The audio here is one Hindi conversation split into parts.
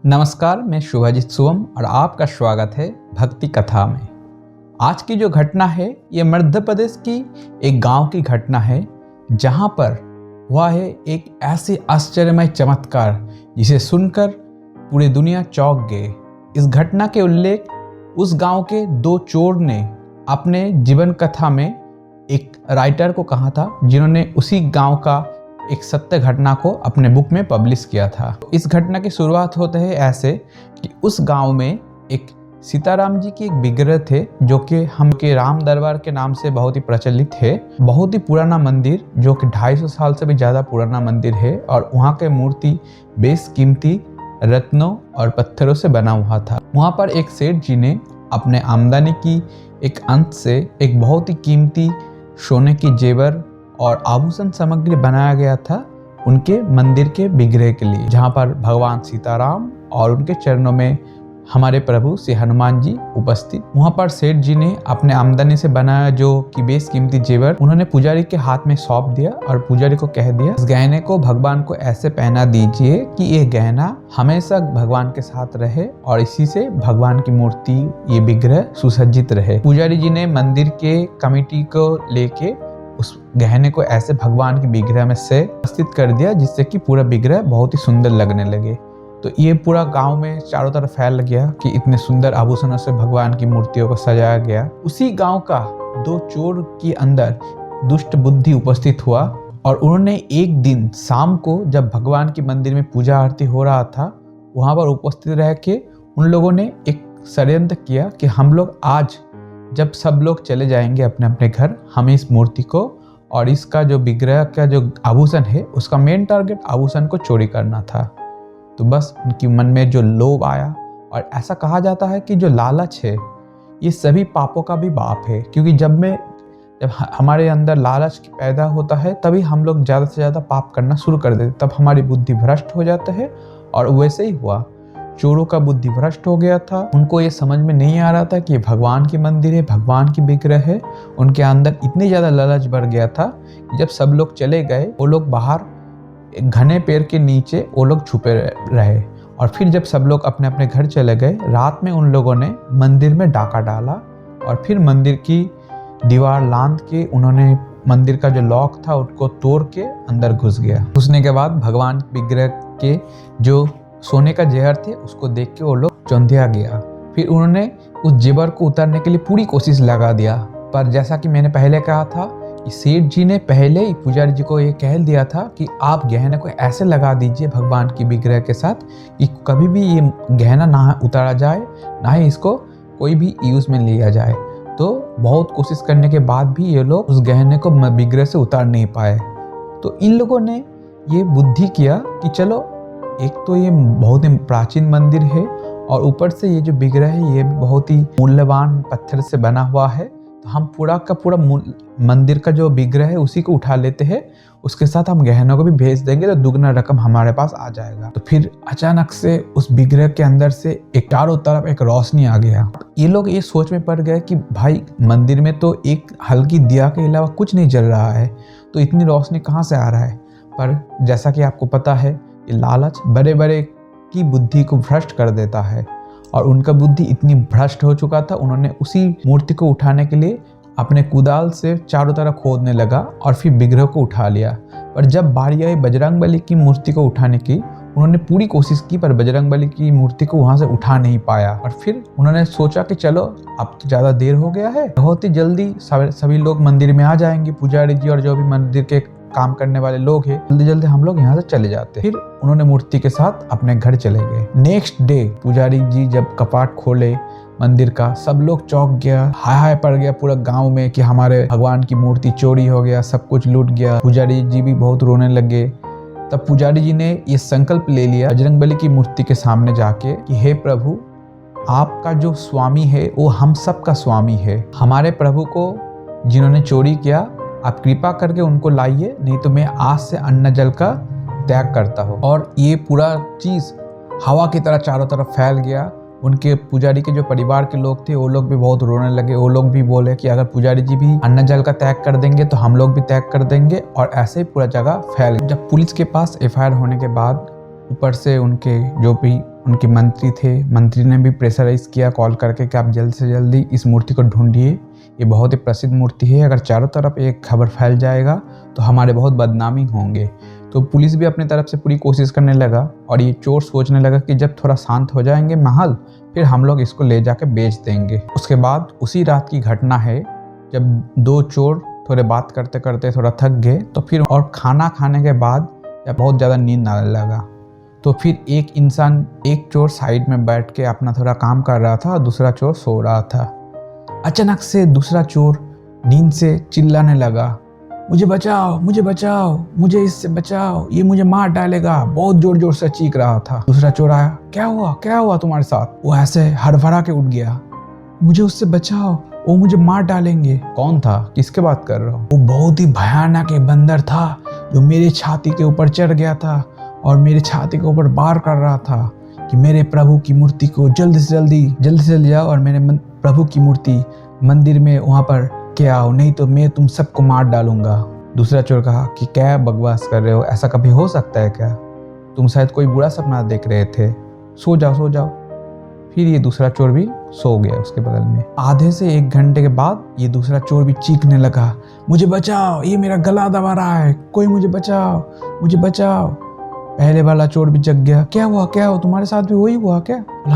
नमस्कार, मैं शुभजीत सोम और आपका स्वागत है भक्ति कथा में। आज की जो घटना है ये मध्य प्रदेश की एक गांव की घटना है, जहां पर हुआ है एक ऐसे आश्चर्यमय चमत्कार जिसे सुनकर पूरी दुनिया चौंक गए। इस घटना के उल्लेख उस गांव के दो चोर ने अपने जीवन कथा में एक राइटर को कहा था, जिन्होंने उसी गांव का एक सत्य घटना को अपने बुक में पब्लिश किया था। इस घटना की शुरुआत होते है ऐसे कि उस गांव में एक सीताराम जी की एक विग्रह थे, जो कि हम के राम दरबार के नाम से बहुत ही प्रचलित है। बहुत ही पुराना मंदिर, जो कि 250 साल से भी ज़्यादा पुराना मंदिर है, और वहाँ के मूर्ति बेशकीमती रत्नों और पत्थरों से बना हुआ था। वहाँ पर एक सेठ जी ने अपने आमदनी की एक अंश से एक बहुत ही कीमती सोने की जेवर और आभूषण सामग्री बनाया गया था उनके मंदिर के विग्रह के लिए, जहाँ पर भगवान सीताराम और उनके चरणों में हमारे प्रभु श्री हनुमान जी उपस्थित। वहाँ पर सेठ जी ने अपने आमदनी से बनाया जो कि बेशकीमती जेवर उन्होंने पुजारी के हाथ में सौंप दिया और पुजारी को कह दिया, इस गहने को भगवान को ऐसे पहना दीजिए कि ये गहना हमेशा भगवान के साथ रहे और इसी से भगवान की मूर्ति, ये विग्रह सुसज्जित रहे। पुजारी जी ने मंदिर के कमेटी को लेके उस गहने को ऐसे भगवान की विग्रह में से स्थित कर दिया, जिससे कि पूरा विग्रह बहुत ही सुंदर लगने लगे। तो ये पूरा गांव में चारों तरफ फैल गया कि इतने सुंदर आभूषणों से भगवान की मूर्तियों को सजाया गया। उसी गांव का दो चोर के अंदर दुष्ट बुद्धि उपस्थित हुआ, और उन्होंने एक दिन शाम को जब भगवान की मंदिर में पूजा आरती हो रहा था, वहां पर उपस्थित रह के उन लोगों ने एक षड्यंत्र किया कि हम लोग आज जब सब लोग चले जाएंगे अपने अपने घर, हमें इस मूर्ति को और इसका जो विग्रह का जो आभूषण है उसका मेन टारगेट आभूषण को चोरी करना था। तो बस उनकी मन में जो लोभ आया, और ऐसा कहा जाता है कि जो लालच है ये सभी पापों का भी बाप है, क्योंकि जब हमारे अंदर लालच पैदा होता है तभी हम लोग ज़्यादा से ज़्यादा पाप करना शुरू कर देते, तब हमारी बुद्धि भ्रष्ट हो जाता है। और वैसे ही हुआ, चोरों का बुद्धि भ्रष्ट हो गया था। उनको ये समझ में नहीं आ रहा था कि भगवान की मंदिर है, भगवान की विग्रह है। उनके अंदर इतनी ज़्यादा लालच बढ़ गया था कि जब सब लोग चले गए, वो लोग बाहर एक घने पेड़ के नीचे वो लोग छुपे रहे। और फिर जब सब लोग अपने अपने घर चले गए, रात में उन लोगों ने मंदिर में डाका डाला और फिर मंदिर की दीवार लांद के उन्होंने मंदिर का जो लॉक था उसको तोड़ के अंदर घुस गया। घुसने के बाद भगवान विग्रह के जो सोने का जेवर थे उसको देख के वो लोग चौंधिया गया। फिर उन्होंने उस जेवर को उतारने के लिए पूरी कोशिश लगा दिया, पर जैसा कि मैंने पहले कहा था कि सेठ जी ने पहले ही पुजारी जी को ये कह दिया था कि आप गहने को ऐसे लगा दीजिए भगवान की विग्रह के साथ कि कभी भी ये गहना ना उतारा जाए, ना ही इसको कोई भी यूज़ में लिया जाए। तो बहुत कोशिश करने के बाद भी ये लोग उस गहने को विग्रह से उतार नहीं पाए। तो इन लोगों ने ये बुद्धि किया कि चलो, एक तो ये बहुत ही प्राचीन मंदिर है और ऊपर से ये जो विग्रह है ये बहुत ही मूल्यवान पत्थर से बना हुआ है, तो हम पूरा का पूरा मंदिर का जो विग्रह है उसी को उठा लेते हैं, उसके साथ हम गहनों को भी भेज देंगे तो दुगना रकम हमारे पास आ जाएगा। तो फिर अचानक से उस विग्रह के अंदर से एक चारों तरफ एक रोशनी आ गया। ये लोग ये सोच में पड़ गए कि भाई मंदिर में तो एक हल्की दिया के अलावा कुछ नहीं जल रहा है, तो इतनी रोशनी कहाँ से आ रहा है। पर जैसा कि आपको पता है, लालच बड़े बड़े की बुद्धि को भ्रष्ट कर देता है, और उनका बुद्धि इतनी भ्रष्ट हो चुका था, उन्होंने उसी मूर्ति को उठाने के लिए अपने कुदाल से चारों तरफ खोदने लगा और फिर विग्रह को उठा लिया। पर जब बारी आई बजरंगबली की मूर्ति को उठाने की, उन्होंने पूरी कोशिश की पर बजरंगबली की मूर्ति को वहां से उठा नहीं पाया। और फिर उन्होंने सोचा कि चलो अब तो ज़्यादा देर हो गया है, बहुत ही जल्दी सभी लोग मंदिर में आ जाएंगे, पुजारी जी और जो भी मंदिर के काम करने वाले लोग हैं, जल्दी जल्दी हम लोग यहाँ से चले जाते। फिर उन्होंने मूर्ति के साथ अपने घर चले गए। नेक्स्ट डे पुजारी जी जब कपाट खोले मंदिर का, सब लोग चौंक गया, हाय हाय पड़ गया पूरा गांव में कि हमारे भगवान की मूर्ति चोरी हो गया, सब कुछ लूट गया। पुजारी जी भी बहुत रोने लगे। तब पुजारी जी ने ये संकल्प ले लिया बजरंगबली की मूर्ति के सामने जाके कि हे प्रभु, आपका जो स्वामी है वो हम सब का स्वामी है। हमारे प्रभु को जिन्होंने चोरी किया, आप कृपा करके उनको लाइए, नहीं तो मैं आज से अन्न जल का त्याग करता हूँ। और ये पूरा चीज़ हवा की तरह चारों तरफ फैल गया। उनके पुजारी के जो परिवार के लोग थे वो लोग भी बहुत रोने लगे। वो लोग भी बोले कि अगर पुजारी जी भी अन्न जल का त्याग कर देंगे तो हम लोग भी त्याग कर देंगे, और ऐसे ही पूरा जगह फैल गया। जब पुलिस के पास एफआईआर होने के बाद ऊपर से उनके जो भी उनके मंत्री थे, मंत्री ने भी प्रेशराइज किया कॉल करके कि आप जल्द से जल्दी इस मूर्ति को ढूंढिए, ये बहुत ही प्रसिद्ध मूर्ति है, अगर चारों तरफ एक खबर फैल जाएगा तो हमारे बहुत बदनामी होंगे। तो पुलिस भी अपनी तरफ से पूरी कोशिश करने लगा और ये चोर सोचने लगा कि जब थोड़ा शांत हो जाएंगे माहौल, फिर हम लोग इसको ले जाके बेच देंगे। उसके बाद उसी रात की घटना है जब दो चोर थोड़े बात करते करते थोड़ा थक गए, तो फिर और खाना खाने के बाद जब बहुत ज़्यादा नींद आने लगा, तो फिर एक चोर साइड में बैठ के अपना थोड़ा काम कर रहा था और दूसरा चोर सो रहा था। अचानक से दूसरा चोर नींद से चिल्लाने लगा, मुझे बचाओ, मुझे बचाओ, मुझे इससे बचाओ, ये मुझे मार डालेगा। बहुत जोर जोर से चीख रहा था। दूसरा चोर आया, क्या हुआ तुम्हारे साथ? वो ऐसे हड़बड़ा के उठ गया, मुझे उससे बचाओ, वो मुझे मार डालेंगे। कौन था? किसके बात कर रहा हूँ? वो बहुत ही भयानक एक बंदर था जो मेरे छाती के ऊपर चढ़ गया था और मेरे छाती के ऊपर वार कर रहा था कि मेरे प्रभु की मूर्ति को जल्दी से ले जाओ और मेरे प्रभु की मूर्ति मंदिर में वहाँ पर के आओ, नहीं तो मैं तुम सबको मार डालूंगा। दूसरा चोर कहा कि क्या बकवास कर रहे हो, ऐसा कभी हो सकता है क्या? तुम शायद कोई बुरा सपना देख रहे थे, सो जाओ। फिर ये दूसरा चोर भी सो गया उसके बगल में। आधे से 1 घंटे के बाद ये दूसरा चोर भी चीखने लगा, मुझे बचाओ, ये मेरा गला दबा रहा है, कोई मुझे बचाओ। पहले वाला चोर भी जग गया, क्या हुआ तुम्हारे साथ भी वही हुआ क्या? बोला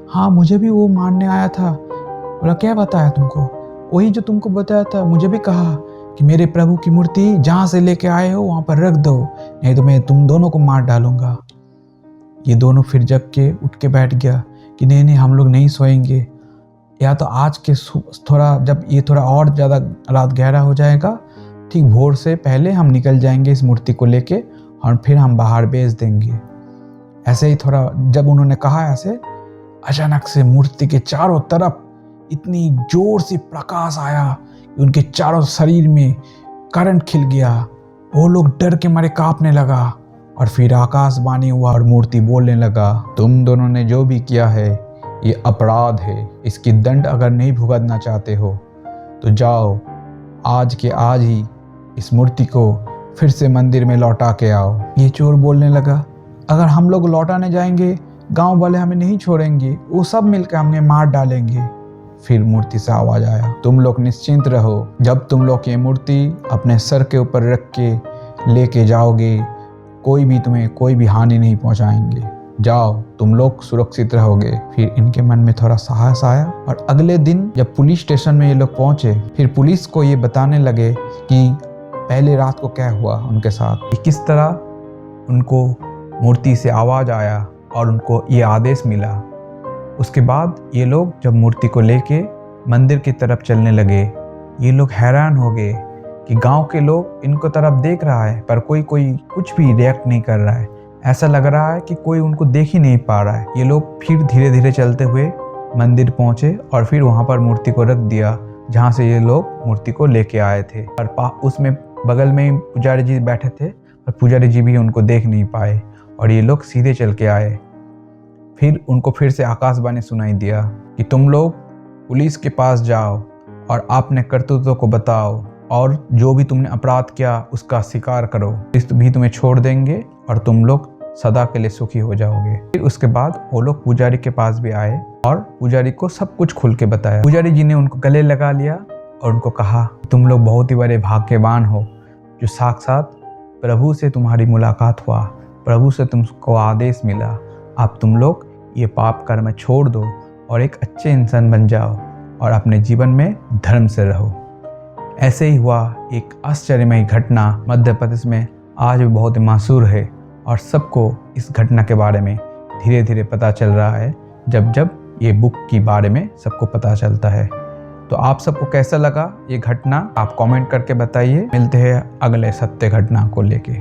हाँ, मुझे भी वो मारने आया था। बोला क्या बताया तुमको? वही जो तुमको बताया था, मुझे भी कहा कि मेरे प्रभु की मूर्ति जहाँ से लेके आए हो वहाँ पर रख दो, नहीं तो मैं तुम दोनों को मार डालूंगा। ये दोनों फिर जग के उठ के बैठ गया कि नहीं हम लोग नहीं सोएंगे, या तो आज के जब ये थोड़ा और ज़्यादा रात गहरा हो जाएगा, ठीक भोर से पहले हम निकल जाएंगे इस मूर्ति को लेके और फिर हम बाहर बेच देंगे। ऐसे ही थोड़ा जब उन्होंने कहा ऐसे, अचानक से मूर्ति के चारों तरफ इतनी जोर से प्रकाश आया कि उनके चारों शरीर में करंट खिल गया। वो लोग डर के मारे कांपने लगा और फिर आकाशवाणी हुआ और मूर्ति बोलने लगा, तुम दोनों ने जो भी किया है ये अपराध है, इसकी दंड अगर नहीं भुगतना चाहते हो तो जाओ आज के आज ही इस मूर्ति को फिर से मंदिर में लौटा के आओ। ये चोर बोलने लगा, अगर हम लोग लौटाने जाएंगे गांव वाले हमें नहीं छोड़ेंगे, वो सब मिलकर हमें मार डालेंगे। फिर मूर्ति से आवाज आया, तुम लोग निश्चिंत रहो, जब तुम लोग ये मूर्ति अपने सर के ऊपर रख के लेके जाओगे तुम्हें कोई भी हानि नहीं पहुंचाएंगे, जाओ तुम लोग सुरक्षित रहोगे। फिर इनके मन में थोड़ा साहस आया और अगले दिन जब पुलिस स्टेशन में ये लोग पहुंचे, फिर पुलिस को ये बताने लगे कि पहले रात को क्या हुआ उनके साथ, किस तरह उनको मूर्ति से आवाज आया और उनको ये आदेश मिला। उसके बाद ये लोग जब मूर्ति को लेके मंदिर की तरफ चलने लगे, ये लोग हैरान हो गए कि गांव के लोग इनको तरफ देख रहा है पर कोई कुछ भी रिएक्ट नहीं कर रहा है, ऐसा लग रहा है कि कोई उनको देख ही नहीं पा रहा है। ये लोग फिर धीरे धीरे चलते हुए मंदिर पहुंचे और फिर वहां पर मूर्ति को रख दिया जहां से ये लोग मूर्ति को लेके आए थे। और उसमें बगल में ही पुजारी जी बैठे थे और पुजारी जी भी उनको देख नहीं पाए और ये लोग सीधे चल के आए। फिर उनको फिर से आकाशवाणी सुनाई दिया कि तुम लोग पुलिस के पास जाओ और अपने करतूतों को बताओ और जो भी तुमने अपराध किया उसका स्वीकार करो, पुलिस भी तुम्हें छोड़ देंगे और तुम लोग सदा के लिए सुखी हो जाओगे। फिर उसके बाद वो लोग पुजारी के पास भी आए और पुजारी को सब कुछ खुल के बताया। पुजारी जी ने उनको गले लगा लिया और उनको कहा, तुम लोग बहुत ही बड़े भाग्यवान हो जो साक्षात प्रभु से तुम्हारी मुलाकात हुआ, प्रभु से तुमको आदेश मिला, अब तुम लोग ये पाप कर्म छोड़ दो और एक अच्छे इंसान बन जाओ और अपने जीवन में धर्म से रहो। ऐसे ही हुआ। एक आश्चर्यमयी घटना मध्य प्रदेश में आज भी बहुत मशहूर है और सबको इस घटना के बारे में धीरे धीरे पता चल रहा है जब ये बुक के बारे में सबको पता चलता है। तो आप सबको कैसा लगा ये घटना, आप कमेंट करके बताइए। मिलते हैं अगले सत्य घटना को लेके।